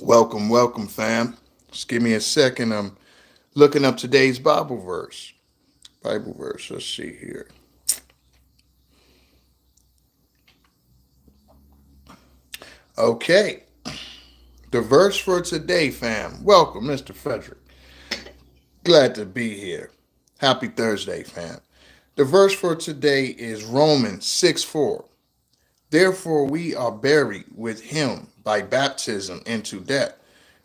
Welcome, welcome, fam. Just give me a second. I'm looking up today's Bible verse. Bible verse. Let's see here. Okay. The verse for today, fam. Welcome, Mr. Frederick. Glad to be here. Happy Thursday, fam. The verse for today is Romans 6:4. Therefore, we are buried with him by baptism into death,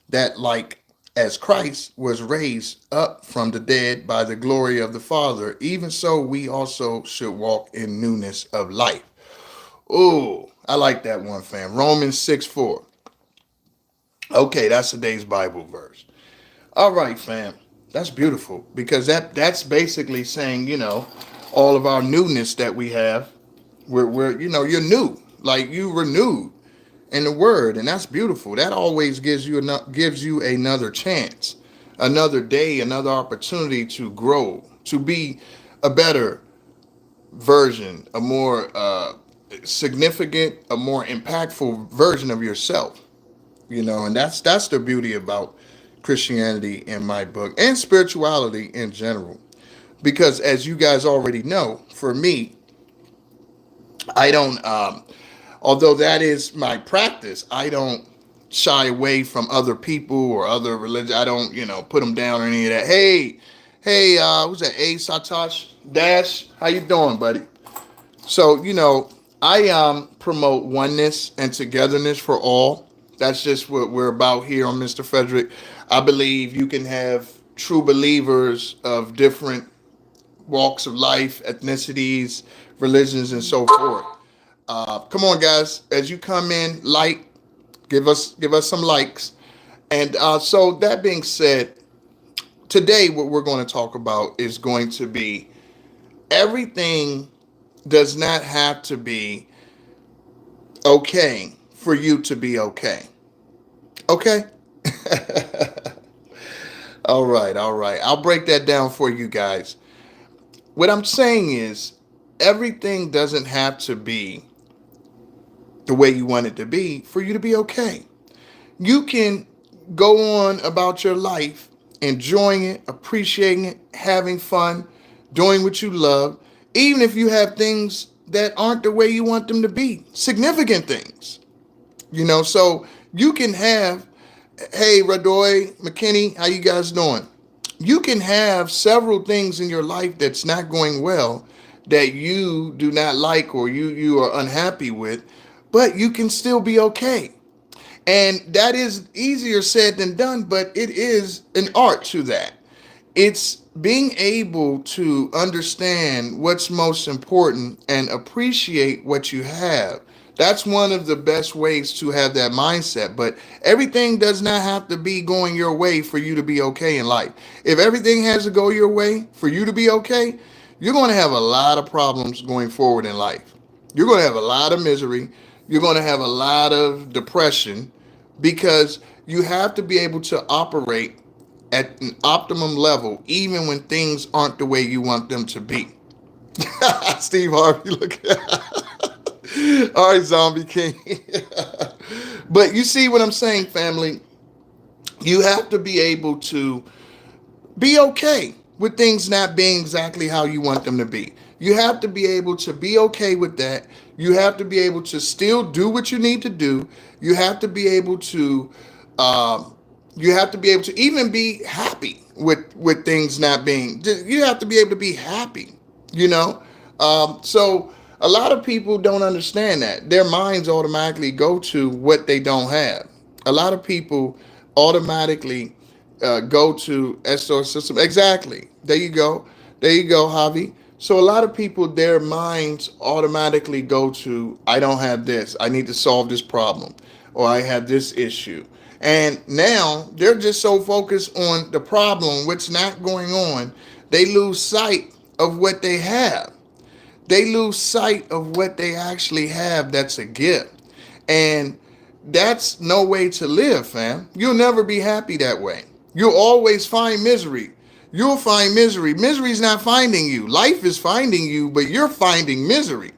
that like as Christ was raised up from the dead by the glory of the Father, even so we also should walk in newness of life. Oh, I like that one, fam. Romans 6:4. Okay, that's today's Bible verse. All right, fam. That's beautiful because that's basically saying, all of our newness that we have, you're new. Like you renewed in the word, and that's beautiful. That always gives you another chance, another day, another opportunity to grow, to be a better version, a more significant, a more impactful version of yourself. And that's the beauty about Christianity in my book and spirituality in general. Because as you guys already know, for me, I don't. Although that is my practice, I don't shy away from other people or other religions. I don't, put them down or any of that. Hey, who's that? A Satosh Dash, how you doing, buddy? So, I promote oneness and togetherness for all. That's just what we're about here on Mr. Frederick. I believe you can have true believers of different walks of life, ethnicities, religions, and so forth. Come on, guys, as you come in, give us some likes. And so that being said, today what we're going to talk about is going to be everything does not have to be okay for you to be okay. Okay? All right, all right. I'll break that down for you guys. What I'm saying is everything doesn't have to be the way you want it to be for you to be okay. You can go on about your life, enjoying it, appreciating it, having fun, doing what you love, even if you have things that aren't the way you want them to be, significant things. So you can have, hey, Radoy, McKinney, how you guys doing? You can have several things in your life that's not going well that you do not like or you are unhappy with, but you can still be okay. And that is easier said than done, but it is an art to that. It's being able to understand what's most important and appreciate what you have. That's one of the best ways to have that mindset. But everything does not have to be going your way for you to be okay in life. If everything has to go your way for you to be okay, you're going to have a lot of problems going forward in life. You're going to have a lot of misery. You're going to have a lot of depression because you have to be able to operate at an optimum level, even when things aren't the way you want them to be. Steve Harvey, look. All right, Zombie King. But you see what I'm saying, family? You have to be able to be okay with things not being exactly how you want them to be. You have to be able to be okay with that. You have to be able to still do what you need to do. You have to be able to um, you have to be able to even be happy with things not being. You have to be able to be happy. You know. So a lot of people don't understand that. Their minds automatically go to what they don't have. A lot of people automatically go to SO system. Exactly. There you go. There you go, Javi. So a lot of people, their minds automatically go to, I don't have this. I need to solve this problem, or I have this issue. And now they're just so focused on the problem, what's not going on, they lose sight of what they have. They lose sight of what they actually have that's a gift. And that's no way to live, fam. You'll never be happy that way. You'll always find misery. You'll find misery. Misery's not finding you. Life is finding you, but you're finding misery.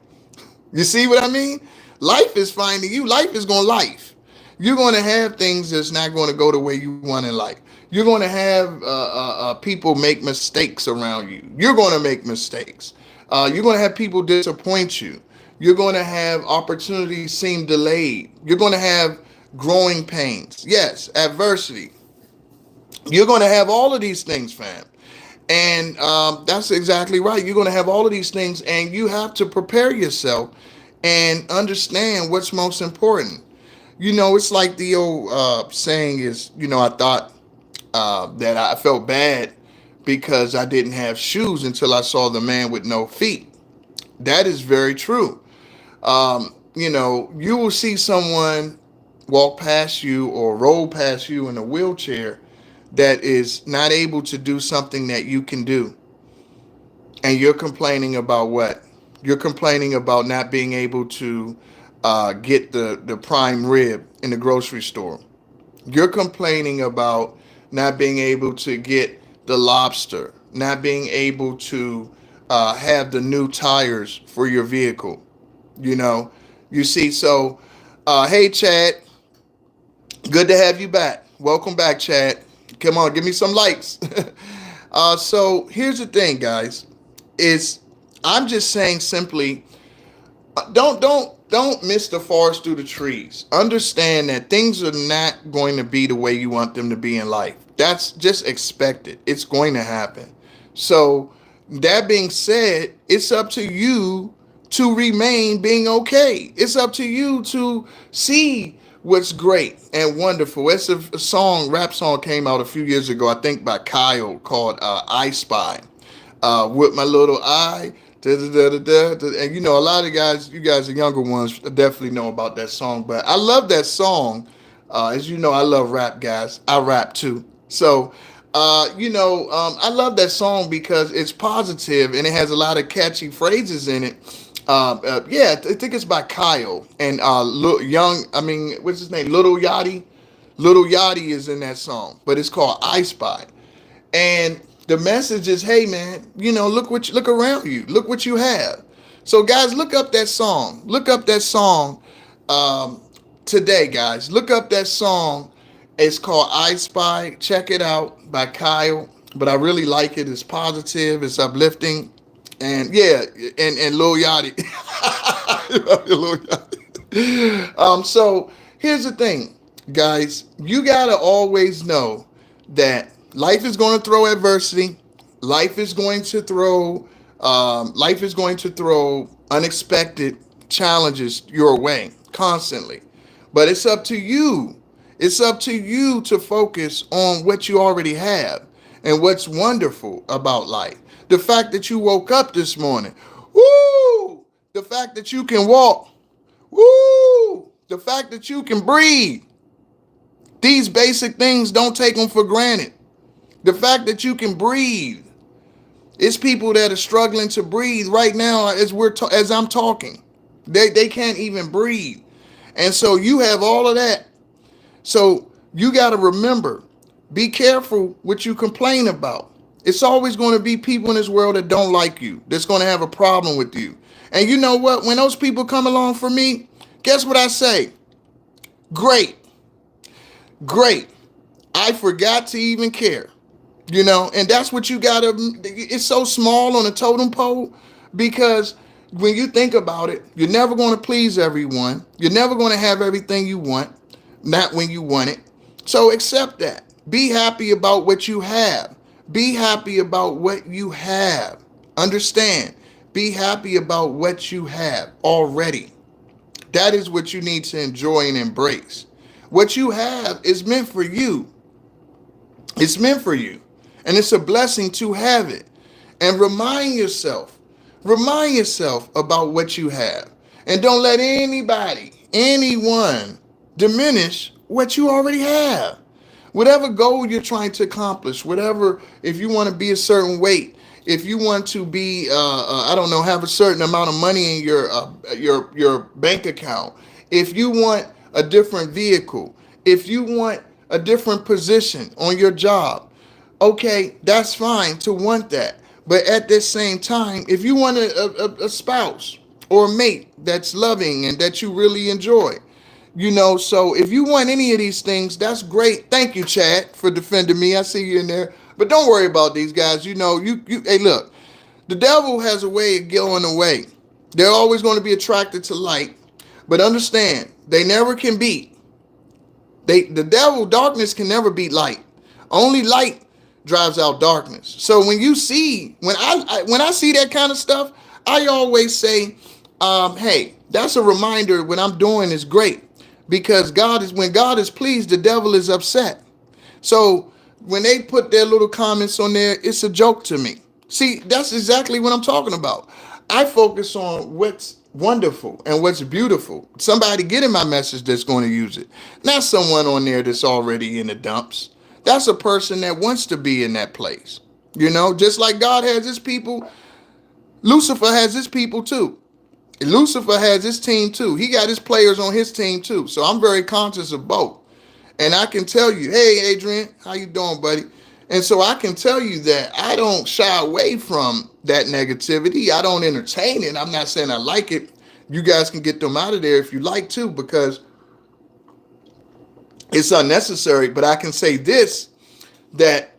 You see what I mean? Life is finding you. Life is going to life. You're going to have things that's not going to go the way you want in life. You're going to have people make mistakes around you. You're going to make mistakes. You're going to have people disappoint you. You're going to have opportunities seem delayed. You're going to have growing pains. Yes, adversity. You're going to have all of these things, fam. And that's exactly right. You're going to have all of these things, and you have to prepare yourself and understand what's most important. It's like the old saying is, I thought that I felt bad because I didn't have shoes until I saw the man with no feet. That is very true. You will see someone walk past you or roll past you in a wheelchair that is not able to do something that you can do. And you're complaining about what? You're complaining about not being able to get the prime rib in the grocery store. You're complaining about not being able to get the lobster, not being able to have the new tires for your vehicle. You know, you see, so hey, Chad, good to have you back. Welcome back, Chad. Come on, give me some likes. So here's the thing, guys. Is I'm just saying simply, don't miss the forest through the trees. Understand that things are not going to be the way you want them to be in life. That's just expected. It's going to happen. So that being said, it's up to you to remain being okay. It's up to you to see what's great and wonderful. It's a song, rap song came out a few years ago, I think by Kyle, called I Spy. With my little eye. Da, da, da, da, da. And a lot of guys, you guys, the younger ones, definitely know about that song. But I love that song. As you know, I love rap, guys. I rap too. So, I love that song because it's positive and it has a lot of catchy phrases in it. Yeah, I think it's by Kyle and Young. I mean, what's his name? Little Yachty. Little Yachty is in that song, but it's called I Spy. And the message is, hey man, look around you, look what you have. So guys, look up that song. Look up that song um, today, guys. Look up that song. It's called I Spy. Check it out by Kyle. But I really like it. It's positive. It's uplifting. And yeah, and Lil Yachty. Lil Yachty. So here's the thing, guys. You gotta always know that life is going to throw adversity. Life is going to throw unexpected challenges your way constantly. But it's up to you. It's up to you to focus on what you already have and what's wonderful about life. The fact that you woke up this morning, woo! The fact that you can walk, woo! The fact that you can breathe. These basic things, don't take them for granted. The fact that you can breathe. It's people that are struggling to breathe right now as I'm talking. They can't even breathe. And so you have all of that. So you got to remember, be careful what you complain about. It's always going to be people in this world that don't like you, that's going to have a problem with you. And you know what? When those people come along for me, guess what I say? Great. Great. I forgot to even care. And that's what you gotta. It's so small on a totem pole because when you think about it, you're never going to please everyone. You're never going to have everything you want, not when you want it. So accept that. Be happy about what you have. Be happy about what you have. Understand. Be happy about what you have already. That is what you need to enjoy and embrace. What you have is meant for you. It's meant for you. And it's a blessing to have it. And remind yourself about what you have. And don't let anyone diminish what you already have. Whatever goal you're trying to accomplish, if you want to be a certain weight, if you want to be, I don't know, have a certain amount of money in your bank account, if you want a different vehicle, if you want a different position on your job, okay, that's fine to want that. But at the same time, if you want a spouse or a mate that's loving and that you really enjoy, So if you want any of these things, that's great. Thank you, Chad, for defending me. I see you in there. But don't worry about these guys. Hey, look, the devil has a way of going away. They're always going to be attracted to light. But understand, they never can beat. The devil, darkness can never beat light. Only light drives out darkness. So when I see that kind of stuff, I always say, hey, that's a reminder what I'm doing is great. Because when God is pleased, the devil is upset. So when they put their little comments on there, it's a joke to me. See, that's exactly what I'm talking about. I focus on what's wonderful and what's beautiful. Somebody getting my message that's going to use it. Not someone on there that's already in the dumps. That's a person that wants to be in that place. Just like God has his people, Lucifer has his people too. Lucifer has his team too. He got his players on his team too. So I'm very conscious of both. And I can tell you, hey, Adrian, how you doing, buddy? And so I can tell you that I don't shy away from that negativity. I don't entertain it. I'm not saying I like it. You guys can get them out of there if you like to, because it's unnecessary. But I can say this, that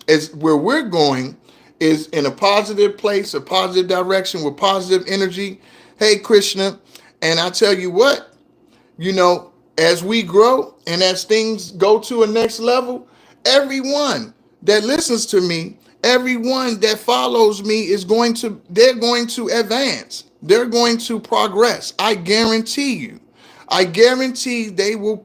is where we're going is in a positive place, a positive direction with positive energy. Hey, Krishna. And I tell you what, as we grow and as things go to a next level, everyone that listens to me, everyone that follows me they're going to advance. They're going to progress. I guarantee you. I guarantee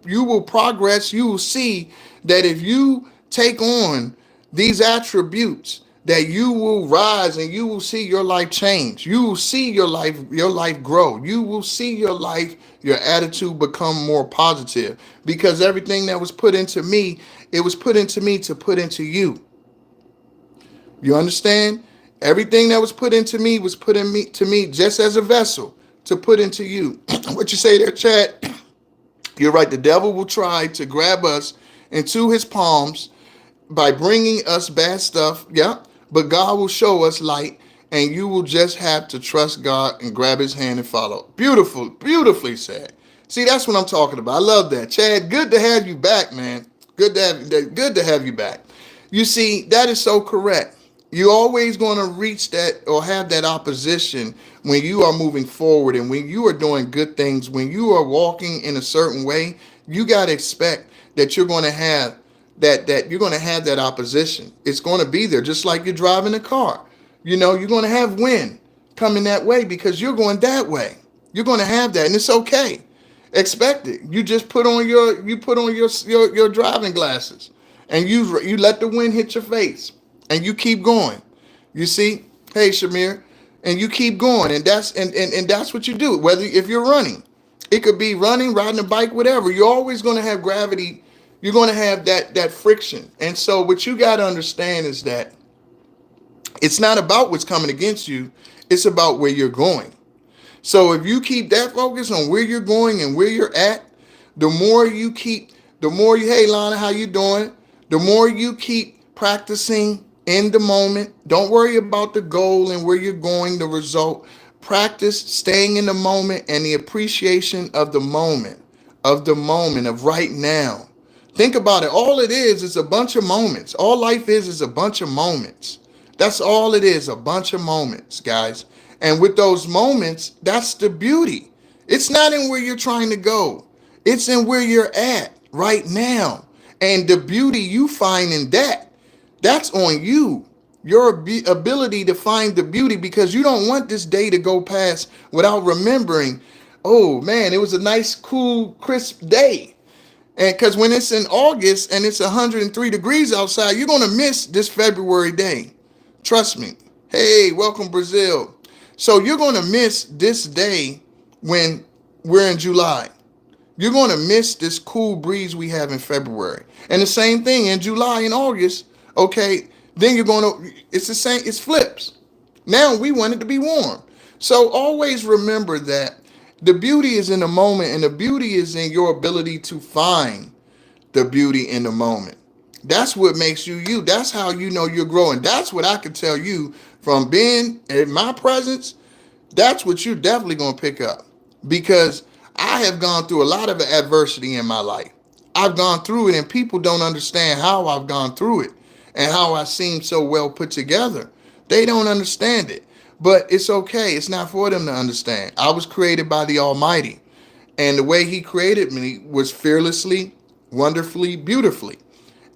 you will progress. You will see that if you take on these attributes, that you will rise and you will see your life change. You will see your life grow. You will see your attitude become more positive, because everything that was put into me, it was put into me to put into you. You understand? Everything that was put into me was put to me just as a vessel to put into you. What you say there, Chad? You're right. The devil will try to grab us into his palms by bringing us bad stuff. Yeah. But God will show us light, and you will just have to trust God and grab his hand and follow. Beautiful, beautifully said. See, that's what I'm talking about. I love that. Chad, good to have you back, man. Good to have you back. You see, that is so correct. You're always going to reach that or have that opposition when you are moving forward and when you are doing good things, when you are walking in a certain way. You got to expect that you're going to have that opposition. It's going to be there, just like you're driving a car. You're going to have wind coming that way because you're going that way. You're going to have that, and it's okay. Expect it. You just put on your driving glasses, and you let the wind hit your face, and you keep going. You see, hey Shamir, and you keep going, and that's what you do. Whether if you're running, it could be running, riding a bike, whatever. You're always going to have gravity. You're going to have that friction. And so what you got to understand is that it's not about what's coming against you. It's about where you're going. So if you keep that focus on where you're going and where you're at, hey Lana, how you doing? The more you keep practicing in the moment, don't worry about the goal and where you're going, the result. Practice staying in the moment and the appreciation of the moment, of right now. Think about it. All it is a bunch of moments. All life is a bunch of moments. That's all it is, a bunch of moments, guys. And with those moments, that's the beauty. It's not in where you're trying to go. It's in where you're at right now. And the beauty you find in that's on you. Your ability to find the beauty, because you don't want this day to go past without remembering, oh man, it was a nice, cool, crisp day. And because when it's in August and it's 103 degrees outside, you're going to miss this February day. Trust me. Hey, welcome Brazil. So you're going to miss this day when we're in July. You're going to miss this cool breeze we have in February. And the same thing in July and August. Okay, then it's the same, it's flips. Now we want it to be warm. So always remember that the beauty is in the moment, and the beauty is in your ability to find the beauty in the moment. That's what makes you you. That's how you know you're growing. That's what I can tell you from being in my presence. That's what you're definitely going to pick up, because I have gone through a lot of adversity in my life. I've gone through it, and people don't understand how I've gone through it and how I seem so well put together. They don't understand it. But it's okay. It's not for them to understand. I was created by the Almighty. And the way he created me was fearlessly, wonderfully, beautifully.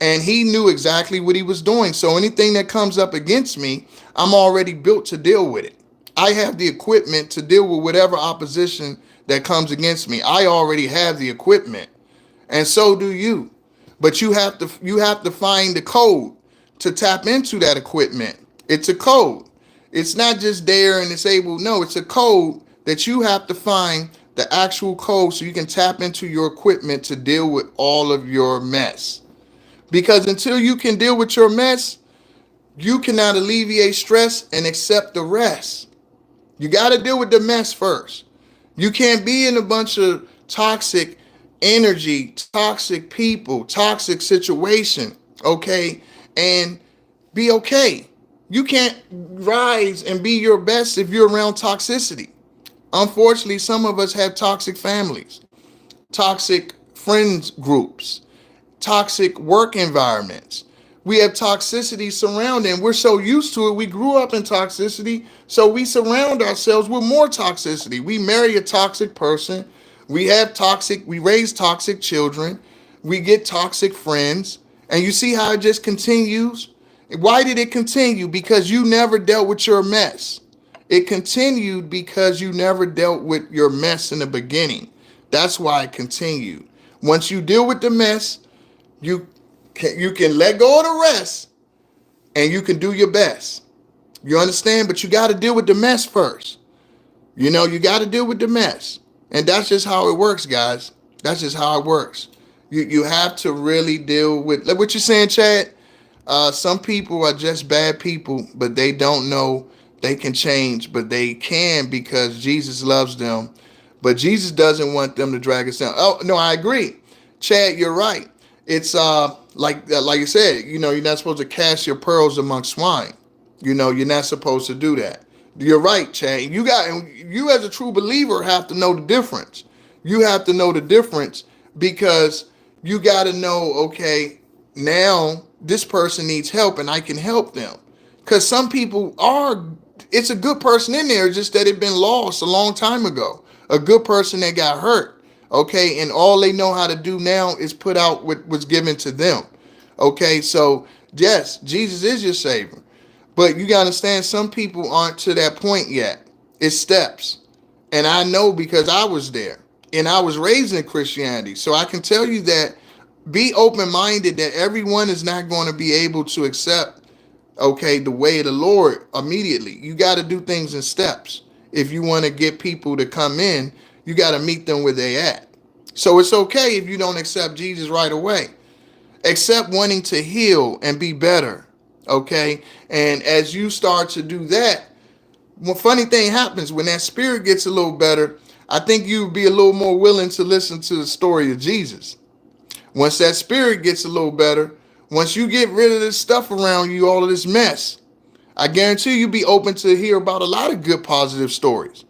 And he knew exactly what he was doing. So anything that comes up against me, I'm already built to deal with it. I have the equipment to deal with whatever opposition that comes against me. I already have the equipment. And so do you. But you have to find the code to tap into that equipment. It's a code. It's not just there and it's able. No, it's a code that you have to find the actual code so you can tap into your equipment to deal with all of your mess. Because until you can deal with your mess, you cannot alleviate stress and accept the rest. You got to deal with the mess first. You can't be in a bunch of toxic energy, toxic people, toxic situation, okay, and be okay. You can't rise and be your best if you're around toxicity. Unfortunately, some of us have toxic families, toxic friends groups, toxic work environments. We have toxicity surrounding. We're so used to it. We grew up in toxicity, so we surround ourselves with more toxicity. We marry a toxic person. We raise toxic children. We get toxic friends. And you see how it just continues? Why did it continue? Because you never dealt with your mess. It continued because you never dealt with your mess in the beginning. That's why it continued. Once you deal with the mess, you you can let go of the rest and you can do your best. You understand? But you got to deal with the mess first. You got to deal with the mess. And that's just how it works, guys. That's just how it works. You have to really deal with, like what you're saying, Chad. Some people are just bad people, but they don't know they can change, but they can because Jesus loves them. But Jesus doesn't want them to drag us down. Oh no, I agree, Chad. You're right. It's like you said. You're not supposed to cast your pearls among swine. You're not supposed to do that. You're right, Chad. You as a true believer have to know the difference. You have to know the difference because you got to know, okay, now this person needs help and I can help them. Because some people it's a good person in there, just that it been lost a long time ago. A good person that got hurt, okay, and all they know how to do now is put out what was given to them. Okay, so yes, Jesus is your savior. But you got to understand, some people aren't to that point yet. It's steps. And I know because I was there and I was raised in Christianity. So I can tell you that be open minded that everyone is not going to be able to accept, okay, the way of the Lord immediately. You got to do things in steps. If you want to get people to come in, you got to meet them where they at. So it's okay if you don't accept Jesus right away. Accept wanting to heal and be better. Okay? And as you start to do that, one funny thing happens when that spirit gets a little better. I think you'll be a little more willing to listen to the story of Jesus. Once that spirit gets a little better, once you get rid of this stuff around you, all of this mess, I guarantee you'll be open to hear about a lot of good positive stories.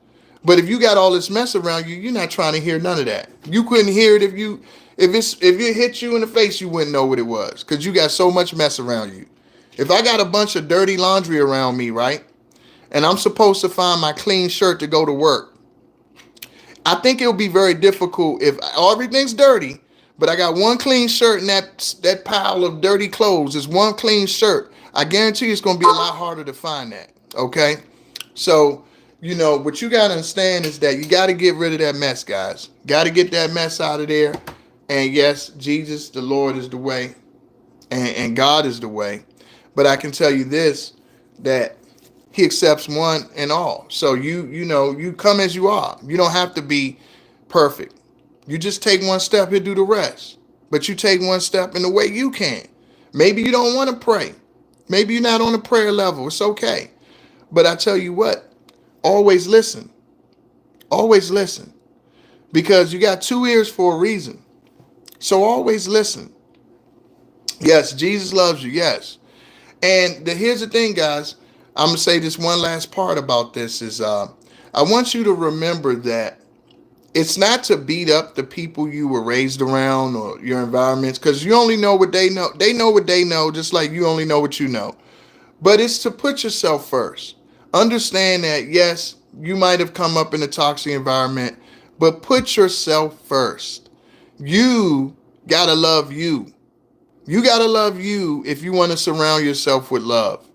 But if you got all this mess around you, you're not trying to hear none of that. You couldn't hear it if it hit you in the face, you wouldn't know what it was because you got so much mess around you. If I got a bunch of dirty laundry around me, right, and I'm supposed to find my clean shirt to go to work, I think it'll be very difficult if everything's dirty, but I got one clean shirt and that pile of dirty clothes is one clean shirt. I guarantee you it's going to be a lot harder to find that. Okay? So, what you got to understand is that you got to get rid of that mess, guys. Got to get that mess out of there. And yes, Jesus, the Lord, is the way. And God is the way. But I can tell you this, that he accepts one and all. So you come as you are. You don't have to be perfect. You just take one step, he'll do the rest. But you take one step in the way you can. Maybe you don't want to pray. Maybe you're not on a prayer level. It's okay. But I tell you what, always listen. Always listen. Because you got two ears for a reason. So always listen. Yes, Jesus loves you. Yes. And here's the thing, guys. I'm going to say this one last part about this is I want you to remember that It's not to beat up the people you were raised around or your environments, because you only know what they know. They know what they know, just like you only know what you know. But it's to put yourself first. Understand that, yes, you might have come up in a toxic environment, but put yourself first. You got to love you. You got to love you if you want to surround yourself with love.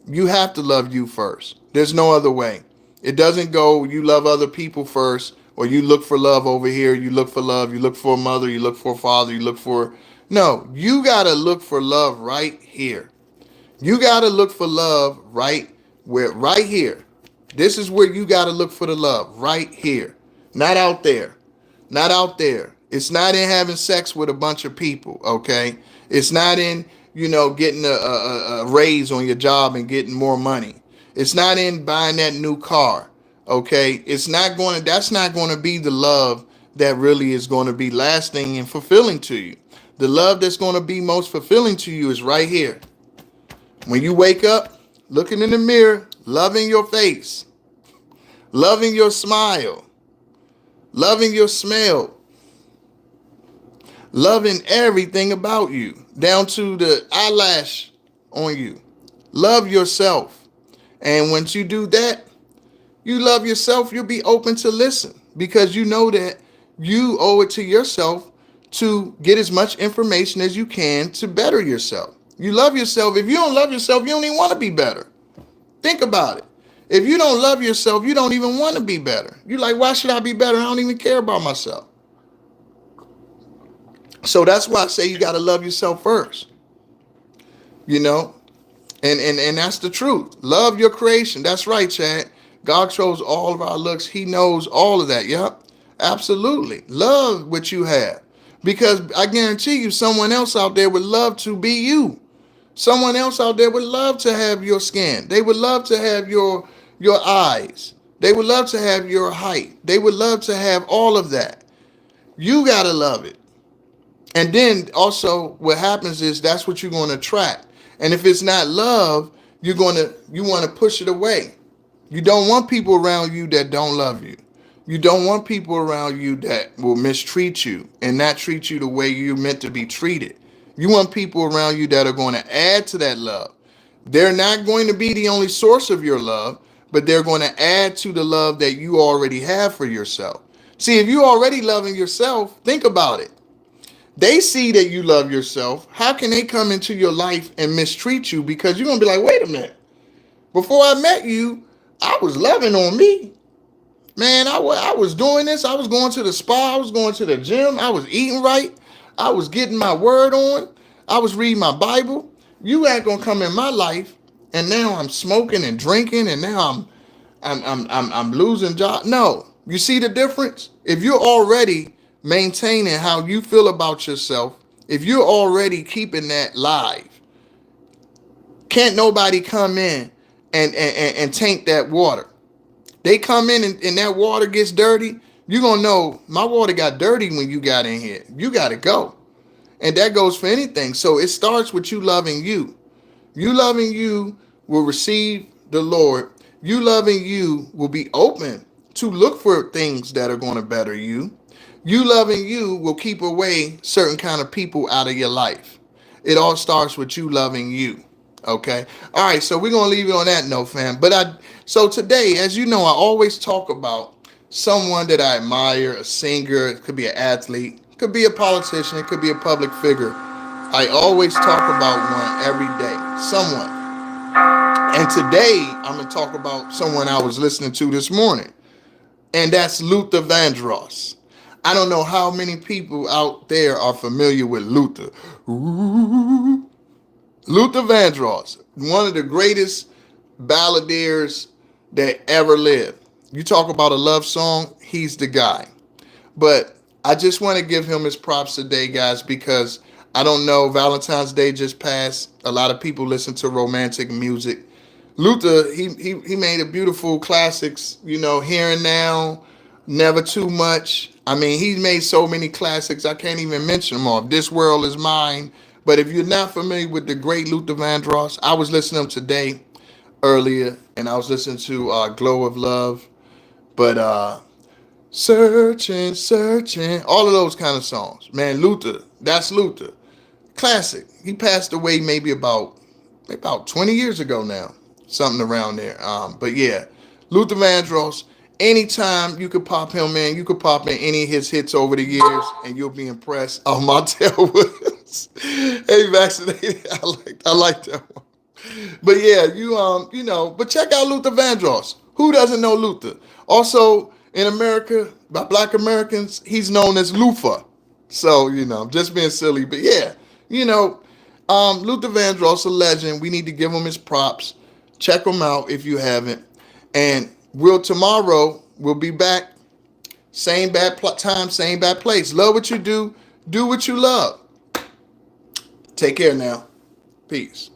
You have to love you first. There's no other way. It doesn't go, you love other people first, or you look for love over here, you look for love, you look for a mother, you look for a father, you look for. No, you got to look for love right here. You got to look for love right here. This is where you got to look for the love, right here. Not out there. Not out there. It's not in having sex with a bunch of people, okay? It's not in, getting a raise on your job and getting more money. It's not in buying that new car, okay? That's not going to be the love that really is going to be lasting and fulfilling to you. The love that's going to be most fulfilling to you is right here. When you wake up, looking in the mirror, loving your face, loving your smile, loving your smell, loving everything about you, down to the eyelash on you. Love yourself. And once you do that, you love yourself, you'll be open to listen, because you know that you owe it to yourself to get as much information as you can to better yourself. You love yourself. If you don't love yourself, you don't even want to be better. Think about it. If you don't love yourself, you don't even want to be better. You're like, why should I be better? I don't even care about myself. So that's why I say you got to love yourself first. You know, and that's the truth. Love your creation. That's right, Chad. God chose all of our looks. He knows all of that. Yep. Absolutely. Love what you have. Because I guarantee you, someone else out there would love to be you. Someone else out there would love to have your skin. They would love to have your eyes. They would love to have your height. They would love to have all of that. You got to love it. And then also what happens is that's what you're going to attract. And if it's not love, you want to push it away. You don't want people around you that don't love you. You don't want people around you that will mistreat you and not treat you the way you're meant to be treated. You want people around you that are going to add to that love. They're not going to be the only source of your love, but they're going to add to the love that you already have for yourself. See, if you're already loving yourself, think about it. They see that you love yourself. How can they come into your life and mistreat you? Because you're going to be like, wait a minute. Before I met you, I was loving on me. Man, I was doing this. I was going to the spa. I was going to the gym. I was eating right. I was getting my word on. I was reading my Bible. You ain't gonna come in my life, and now I'm smoking and drinking, and now I'm losing job. No, you see the difference? If you're already maintaining how you feel about yourself, if you're already keeping that live, can't nobody come in and taint that water. They come in and that water gets dirty, you're going to know my water got dirty when you got in here. You got to go. And that goes for anything. So it starts with you loving you. You loving you will receive the Lord. You loving you will be open to look for things that are going to better you. You loving you will keep away certain kind of people out of your life. It all starts with you loving you. Okay. All right. So we're going to leave it on that note, fam. So today, as you know, I always talk about someone that I admire, a singer, it could be an athlete, it could be a politician, it could be a public figure. I always talk about one every day, someone. And today, I'm going to talk about someone I was listening to this morning, and that's Luther Vandross. I don't know how many people out there are familiar with Luther. Ooh. Luther Vandross, one of the greatest balladeers that ever lived. You talk about a love song, he's the guy. But I just want to give him his props today, guys, because I don't know, Valentine's Day just passed. A lot of people listen to romantic music. Luther, he made a beautiful classics, Here and Now, Never Too Much. I mean, he made so many classics, I can't even mention them all. This World Is Mine. But if you're not familiar with the great Luther Vandross, I was listening to him today earlier, and I was listening to Glow of Love. But Searching, searching, all of those kind of songs. Man, Luther, that's Luther. Classic. He passed away maybe about 20 years ago now, something around there. But yeah, Luther Vandross. Anytime you could pop him in, you could pop in any of his hits over the years, and you'll be impressed. Oh, Montel Williams, hey, vaccinated. I like that one. But yeah, but check out Luther Vandross. Who doesn't know Luther? Also, in America, by Black Americans, he's known as Lufa. So, I'm just being silly. But yeah, you know, Luther Vandross, a legend. We need to give him his props. Check him out if you haven't. And tomorrow we'll be back. Same bad time, same bad place. Love what you do. Do what you love. Take care now. Peace.